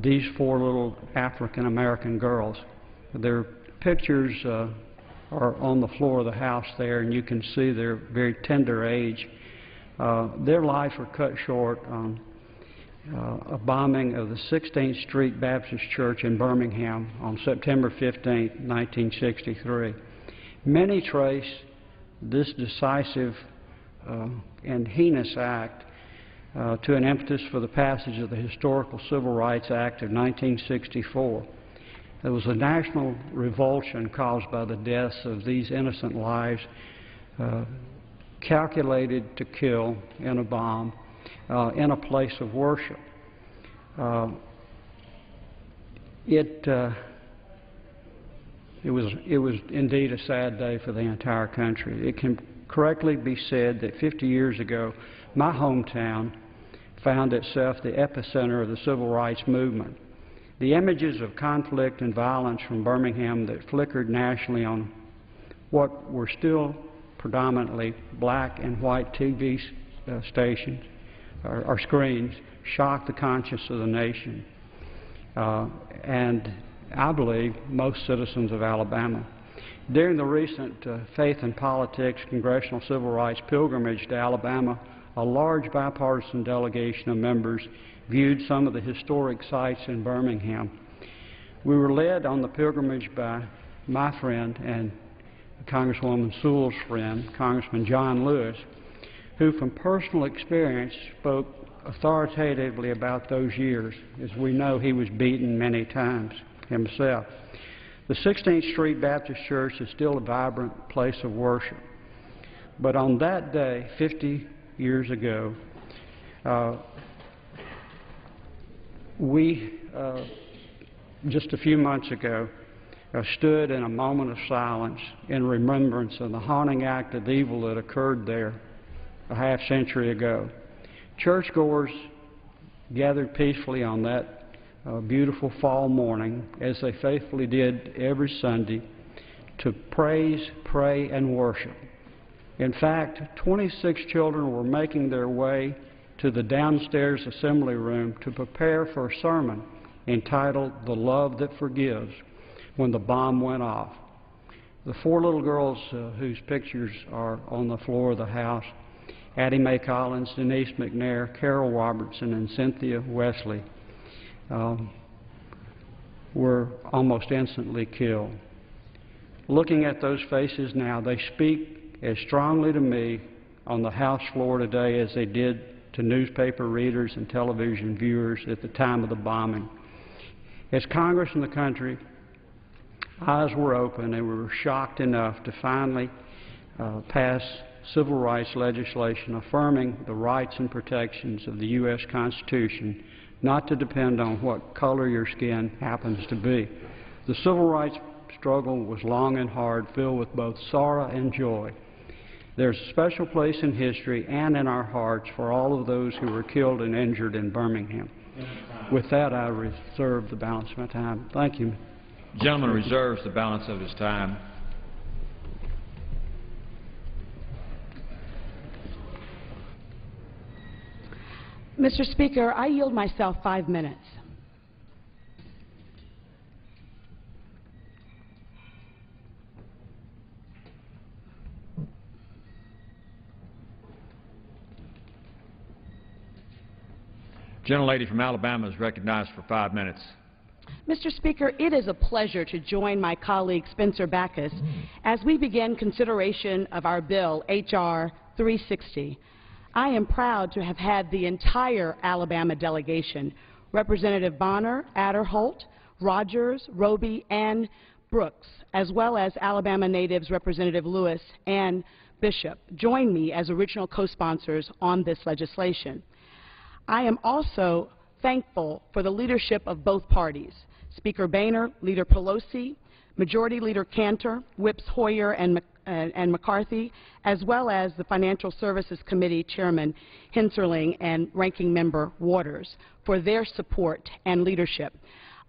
these 4 little African-American girls. Their pictures are on the floor of the House there, and you can see their very tender age. Their lives were cut short on a bombing of the 16th Street Baptist Church in Birmingham on September 15, 1963. Many trace this decisive and heinous act to an impetus for the passage of the historical Civil Rights Act of 1964. There was a national revulsion caused by the deaths of these innocent lives, calculated to kill in a bomb in a place of worship. It was indeed a sad day for the entire country. It can correctly be said that 50 years ago, my hometown found itself the epicenter of the civil rights movement. The images of conflict and violence from Birmingham that flickered nationally on what were still predominantly black and white TV stations or screens shocked the conscience of the nation and I believe most citizens of Alabama. During the recent Faith and Politics Congressional Civil Rights pilgrimage to Alabama, a large bipartisan delegation of members viewed some of the historic sites in Birmingham. We were led on the pilgrimage by my friend and Congresswoman Sewell's friend, Congressman John Lewis, who from personal experience spoke authoritatively about those years. As we know, he was beaten many times himself. The 16th Street Baptist Church is still a vibrant place of worship. But on that day, 50 years ago, we, just a few months ago, stood in a moment of silence in remembrance of the haunting act of evil that occurred there a half-century ago. Churchgoers gathered peacefully on that a beautiful fall morning, as they faithfully did every Sunday, to praise, pray, and worship. In fact, 26 children were making their way to the downstairs assembly room to prepare for a sermon entitled "The Love That Forgives" when the bomb went off. The 4 little girls whose pictures are on the floor of the house, Addie Mae Collins, Denise McNair, Carol Robertson, and Cynthia Wesley, were almost instantly killed. Looking at those faces now, they speak as strongly to me on the House floor today as they did to newspaper readers and television viewers at the time of the bombing. As Congress and the country, eyes were open and we were shocked enough to finally pass civil rights legislation affirming the rights and protections of the U.S. Constitution, not to depend on what color your skin happens to be. The civil rights struggle was long and hard, filled with both sorrow and joy. There's a special place in history and in our hearts for all of those who were killed and injured in Birmingham. With that, I reserve the balance of my time. Thank you. The gentleman reserves the balance of his time. Mr. Speaker, I yield myself 5 minutes. Gentlelady from Alabama is recognized for 5 minutes. Mr. Speaker, it is a pleasure to join my colleague Spencer Backus as we begin consideration of our bill, H.R. 360. I am proud to have had the entire Alabama delegation, Representative Bonner, Adderholt, Rogers, Roby, and Brooks, as well as Alabama natives Representative Lewis and Bishop, join me as original co-sponsors on this legislation. I am also thankful for the leadership of both parties, Speaker Boehner, Leader Pelosi, Majority Leader Cantor, Whips Hoyer and McCarthy, as well as the Financial Services Committee Chairman Hinserling and Ranking Member Waters for their support and leadership.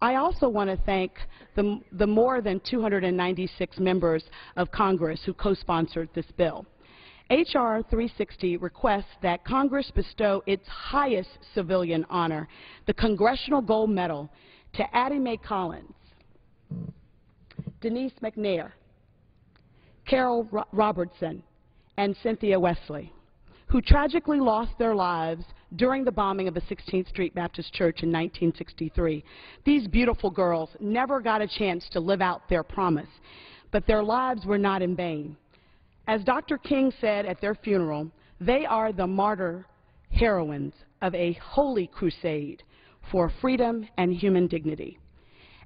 I also want to thank the more than 296 members of Congress who co-sponsored this bill. H.R. 360 requests that Congress bestow its highest civilian honor, the Congressional Gold Medal, to Addie Mae Collins, Denise McNair, Carol Robertson, and Cynthia Wesley, who tragically lost their lives during the bombing of the 16th Street Baptist Church in 1963. These beautiful girls never got a chance to live out their promise, but their lives were not in vain. As Dr. King said at their funeral, they are the martyr heroines of a holy crusade for freedom and human dignity.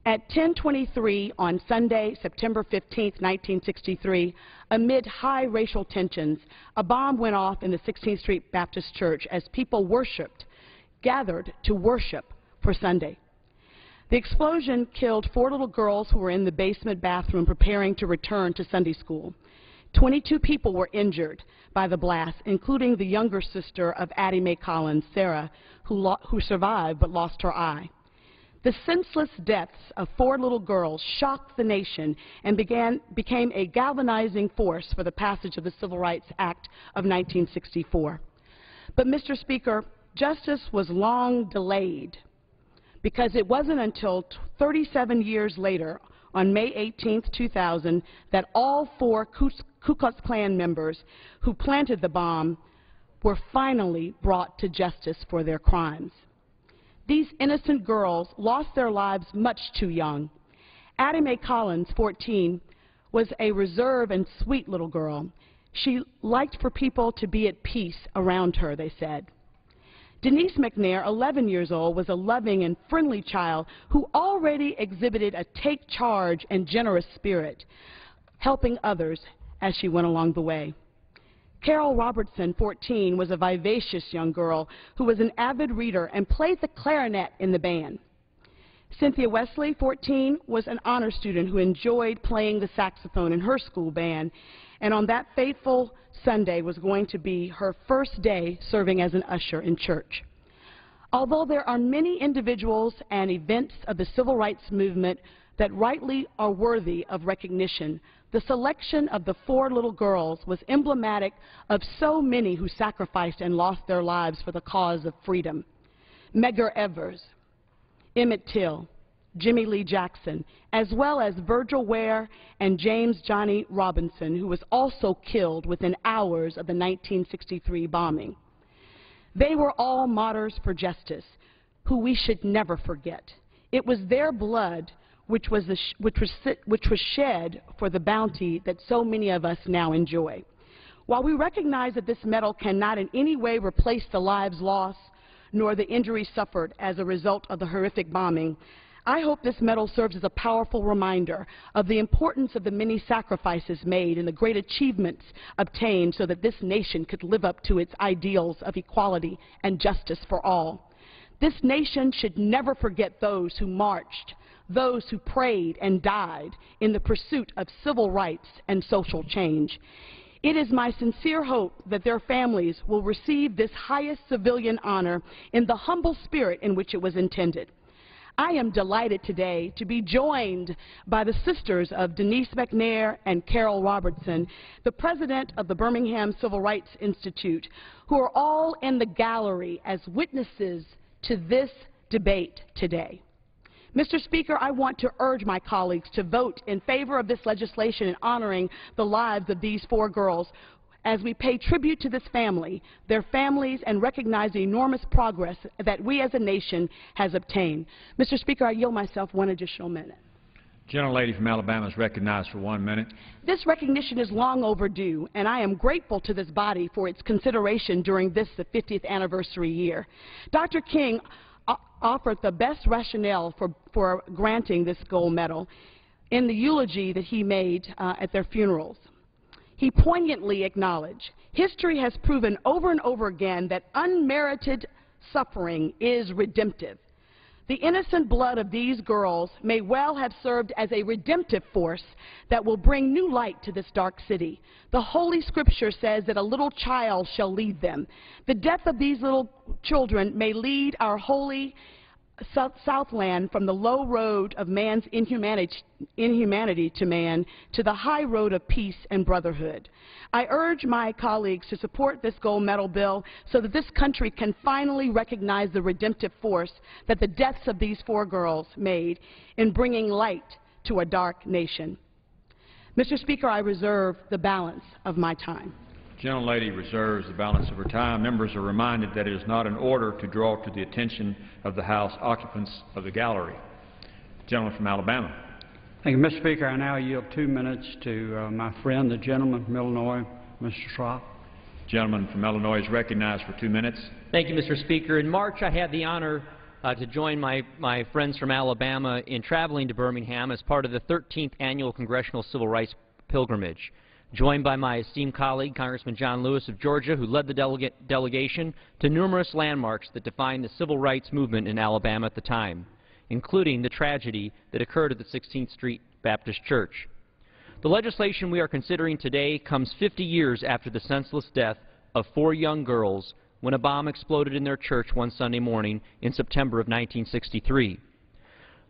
At 10:23 on Sunday, September 15, 1963, amid high racial tensions, a bomb went off in the 16th Street Baptist Church as people gathered to worship for Sunday. The explosion killed 4 little girls who were in the basement bathroom preparing to return to Sunday school. 22 people were injured by the blast, including the younger sister of Addie Mae Collins, Sarah, who survived but lost her eye. The senseless deaths of 4 little girls shocked the nation and became a galvanizing force for the passage of the Civil Rights Act of 1964. But, Mr. Speaker, justice was long delayed because it wasn't until 37 years later, on May 18, 2000, that all 4 Ku Klux Klan members who planted the bomb were finally brought to justice for their crimes. These innocent girls lost their lives much too young. Addie Mae Collins, 14, was a reserved and sweet little girl. She liked for people to be at peace around her, they said. Denise McNair, 11 years old, was a loving and friendly child who already exhibited a take charge and generous spirit, helping others as she went along the way. Carol Robertson, 14, was a vivacious young girl who was an avid reader and played the clarinet in the band. Cynthia Wesley, 14, was an honor student who enjoyed playing the saxophone in her school band, and on that fateful Sunday was going to be her first day serving as an usher in church. Although there are many individuals and events of the civil rights movement that rightly are worthy of recognition, the selection of the 4 little girls was emblematic of so many who sacrificed and lost their lives for the cause of freedom. Medgar Evers, Emmett Till, Jimmy Lee Jackson, as well as Virgil Ware and James Johnny Robinson, who was also killed within hours of the 1963 bombing. They were all martyrs for justice, who we should never forget. It was their blood which was shed for the bounty that so many of us now enjoy. While we recognize that this medal cannot in any way replace the lives lost nor the injuries suffered as a result of the horrific bombing, I hope this medal serves as a powerful reminder of the importance of the many sacrifices made and the great achievements obtained so that this nation could live up to its ideals of equality and justice for all. This nation should never forget those who marched, those who prayed and died in the pursuit of civil rights and social change. It is my sincere hope that their families will receive this highest civilian honor in the humble spirit in which it was intended. I am delighted today to be joined by the sisters of Denise McNair and Carol Robertson, the president of the Birmingham Civil Rights Institute, who are all in the gallery as witnesses to this debate today. Mr. Speaker, I want to urge my colleagues to vote in favor of this legislation in honoring the lives of these 4 girls as we pay tribute to this family, their families, and recognize the enormous progress that we as a nation has obtained. Mr. Speaker, I yield myself 1 additional minute. Gentlelady from Alabama is recognized for 1 minute. This recognition is long overdue, and I am grateful to this body for its consideration during this, the 50th anniversary year. Dr. King offered the best rationale for granting this gold medal in the eulogy that he made at their funerals. He poignantly acknowledged, history has proven over and over again that unmerited suffering is redemptive. The innocent blood of these girls may well have served as a redemptive force that will bring new light to this dark city. The Holy Scripture says that a little child shall lead them. The death of these little children may lead our holy Southland from the low road of man's inhumanity to man to the high road of peace and brotherhood. I urge my colleagues to support this gold medal bill so that this country can finally recognize the redemptive force that the deaths of these 4 girls made in bringing light to a dark nation. Mr. Speaker, I reserve the balance of my time. Gentlelady reserves the balance of her time. Members are reminded that it is not in order to draw to the attention of the House occupants of the gallery. The gentleman from Alabama. Thank you, Mr. Speaker. I now yield 2 minutes to my friend, the gentleman from Illinois, Mr. Schropp. The gentleman from Illinois is recognized for 2 minutes. Thank you, Mr. Speaker. In March, I had the honor to join my friends from Alabama in traveling to Birmingham as part of the 13th Annual Congressional Civil Rights Pilgrimage, joined by my esteemed colleague, Congressman John Lewis of Georgia, who led the delegation to numerous landmarks that defined the civil rights movement in Alabama at the time, including the tragedy that occurred at the 16th Street Baptist Church. The legislation we are considering today comes 50 years after the senseless death of 4 young girls when a bomb exploded in their church one Sunday morning in September of 1963.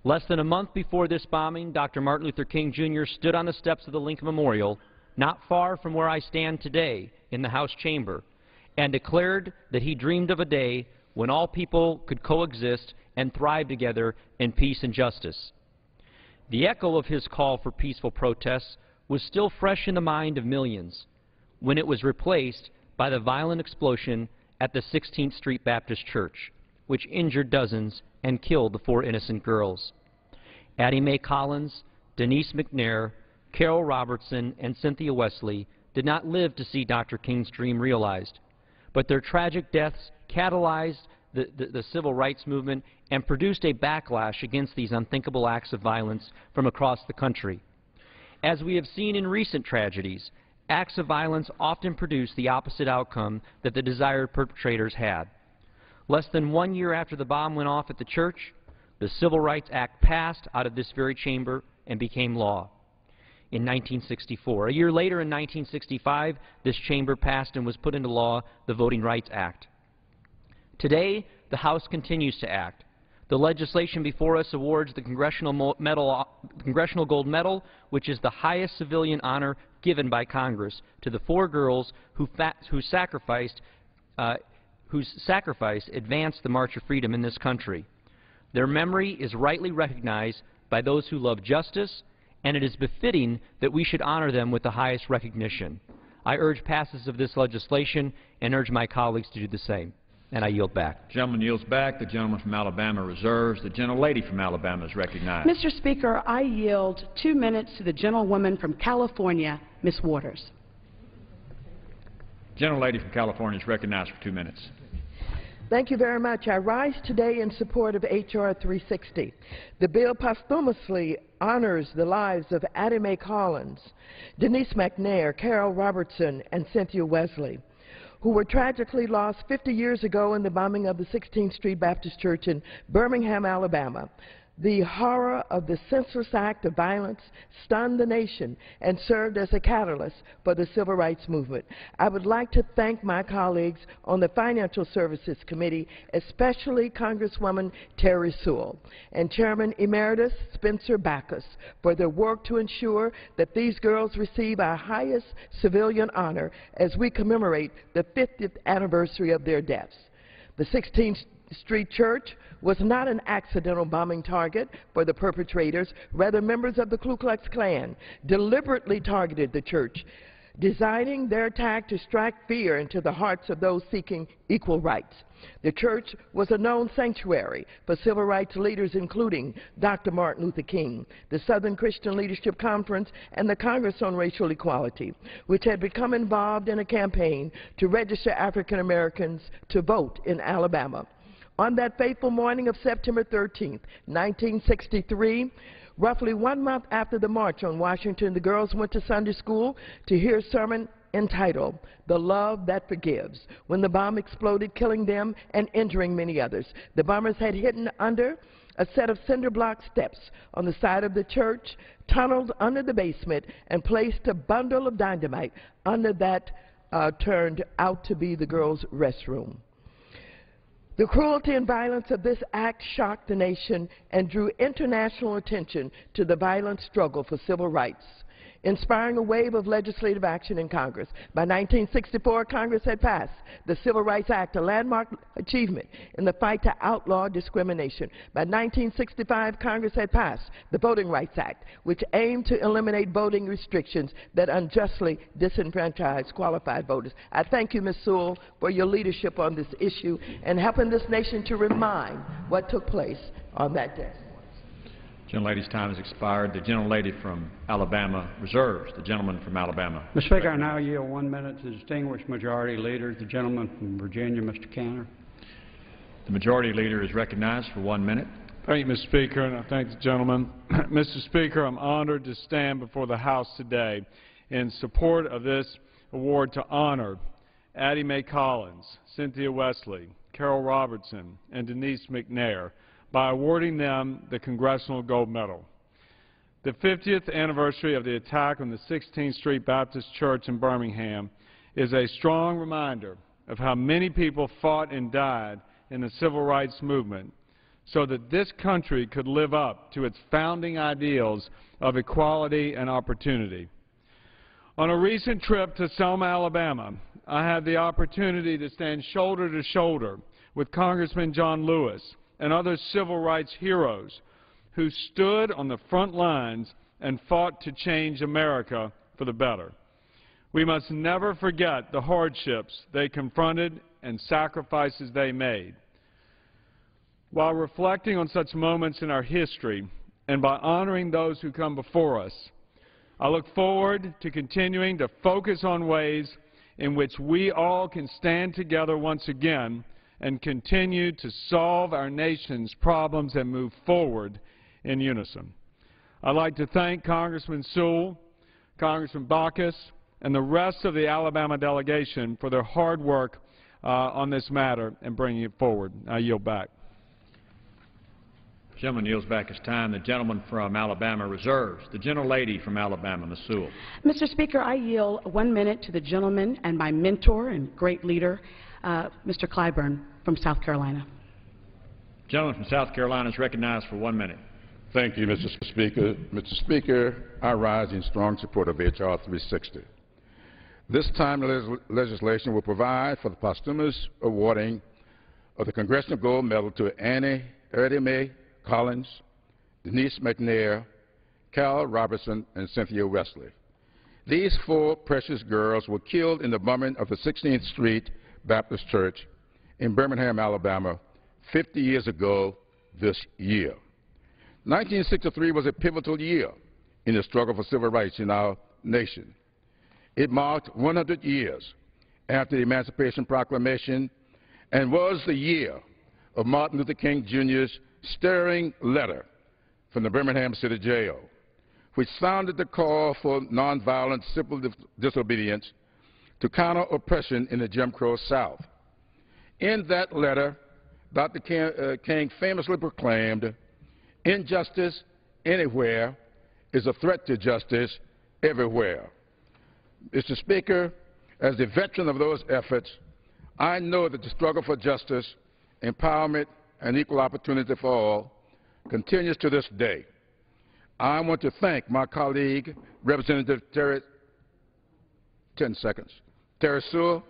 Less than a month before this bombing, Dr. Martin Luther King Jr. stood on the steps of the Lincoln Memorial, not far from where I stand today in the House chamber, and declared that he dreamed of a day when all people could coexist and thrive together in peace and justice. The echo of his call for peaceful protests was still fresh in the mind of millions when it was replaced by the violent explosion at the 16th Street Baptist Church, which injured dozens and killed the 4 innocent girls. Addie Mae Collins, Denise McNair, Carol Robertson, and Cynthia Wesley did not live to see Dr. King's dream realized, but their tragic deaths catalyzed the civil rights movement and produced a backlash against these unthinkable acts of violence from across the country. As we have seen in recent tragedies, acts of violence often produce the opposite outcome that the desired perpetrators had. Less than 1 year after the bomb went off at the church, the Civil Rights Act passed out of this very chamber and became law in 1964. A year later, in 1965, this chamber passed and was put into law the Voting Rights Act. Today, the House continues to act. The legislation before us awards the Congressional Gold Medal, which is the highest civilian honor given by Congress, to the 4 girls whose sacrifice advanced the March of Freedom in this country. Their memory is rightly recognized by those who love justice, and it is befitting that we should honor them with the highest recognition. I urge passage of this legislation and urge my colleagues to do the same. And I yield back. The gentleman yields back. The gentleman from Alabama reserves. The gentlelady from Alabama is recognized. Mr. Speaker, I yield 2 minutes to the gentlewoman from California, Ms. Waters. Gentlelady from California is recognized for 2 minutes. Thank you very much. I rise today in support of H.R. 360. The bill posthumously honors the lives of Addie Mae Collins, Denise McNair, Carol Robertson, and Cynthia Wesley, who were tragically lost 50 years ago in the bombing of the 16th Street Baptist Church in Birmingham, Alabama. The horror of the senseless act of violence stunned the nation and served as a catalyst for the Civil Rights Movement. I would like to thank my colleagues on the Financial Services Committee, especially Congresswoman Terry Sewell and Chairman Emeritus Spencer Backus, for their work to ensure that these girls receive our highest civilian honor as we commemorate the 50th anniversary of their deaths. The 16th Street Church was not an accidental bombing target for the perpetrators. Rather, members of the Ku Klux Klan deliberately targeted the church, designing their attack to strike fear into the hearts of those seeking equal rights. The church was a known sanctuary for civil rights leaders, including Dr. Martin Luther King, the Southern Christian Leadership Conference, and the Congress on Racial Equality, which had become involved in a campaign to register African Americans to vote in Alabama. On that fateful morning of September 13, 1963, roughly 1 month after the March on Washington, the girls went to Sunday school to hear a sermon entitled, "The Love That Forgives," when the bomb exploded, killing them and injuring many others. The bombers had hidden under a set of cinder block steps on the side of the church, tunneled under the basement, and placed a bundle of dynamite under that turned out to be the girls' restroom. The cruelty and violence of this act shocked the nation and drew international attention to the violent struggle for civil rights, inspiring a wave of legislative action in Congress. By 1964, Congress had passed the Civil Rights Act, a landmark achievement in the fight to outlaw discrimination. By 1965, Congress had passed the Voting Rights Act, which aimed to eliminate voting restrictions that unjustly disenfranchise qualified voters. I thank you, Ms. Sewell, for your leadership on this issue and helping this nation to remind what took place on that day. Gentlelady's time has expired. The gentlelady from Alabama reserves. The gentleman from Alabama. Mr. Speaker, I now yield 1 minute to the distinguished Majority Leader, the gentleman from Virginia, Mr. Cantor. The Majority Leader is recognized for 1 minute. Thank you, Mr. Speaker, and I thank the gentleman. Mr. Speaker, I'm honored to stand before the House today in support of this award to honor Addie Mae Collins, Cynthia Wesley, Carol Robertson, and Denise McNair by awarding them the Congressional Gold Medal. The 50th anniversary of the attack on the 16th Street Baptist Church in Birmingham is a strong reminder of how many people fought and died in the civil rights movement so that this country could live up to its founding ideals of equality and opportunity. On a recent trip to Selma, Alabama, I had the opportunity to stand shoulder to shoulder with Congressman John Lewis and other civil rights heroes who stood on the front lines and fought to change America for the better. We must never forget the hardships they confronted and sacrifices they made. While reflecting on such moments in our history and by honoring those who come before us, I look forward to continuing to focus on ways in which we all can stand together once again and continue to solve our nation's problems and move forward in unison. I'd like to thank Congressman Sewell, Congressman Backus, and the rest of the Alabama delegation for their hard work on this matter and bringing it forward. I yield back. The gentleman yields back his time. The gentleman from Alabama reserves. The gentlelady from Alabama, Ms. Sewell. Mr. Speaker, I yield 1 minute to the gentleman and my mentor and great leader, Mr. Clyburn from South Carolina. Gentleman from South Carolina is recognized for 1 minute. Thank you, Mr. Speaker. Mr. Speaker, I rise in strong support of H.R. 360. This timely legislation will provide for the posthumous awarding of the Congressional Gold Medal to Addie Mae Collins, Denise McNair, Carol Robertson, and Cynthia Wesley. These 4 precious girls were killed in the bombing of the 16th Street Baptist Church in Birmingham, Alabama, 50 years ago this year. 1963 was a pivotal year in the struggle for civil rights in our nation. It marked 100 years after the Emancipation Proclamation and was the year of Martin Luther King Jr.'s stirring letter from the Birmingham City Jail, which sounded the call for nonviolent civil disobedience to counter oppression in the Jim Crow South. In that letter, Dr. King famously proclaimed, "Injustice anywhere is a threat to justice everywhere." Mr. Speaker, as a veteran of those efforts, I know that the struggle for justice, empowerment, and equal opportunity for all continues to this day. I want to thank my colleague, Representative Terry Sewell,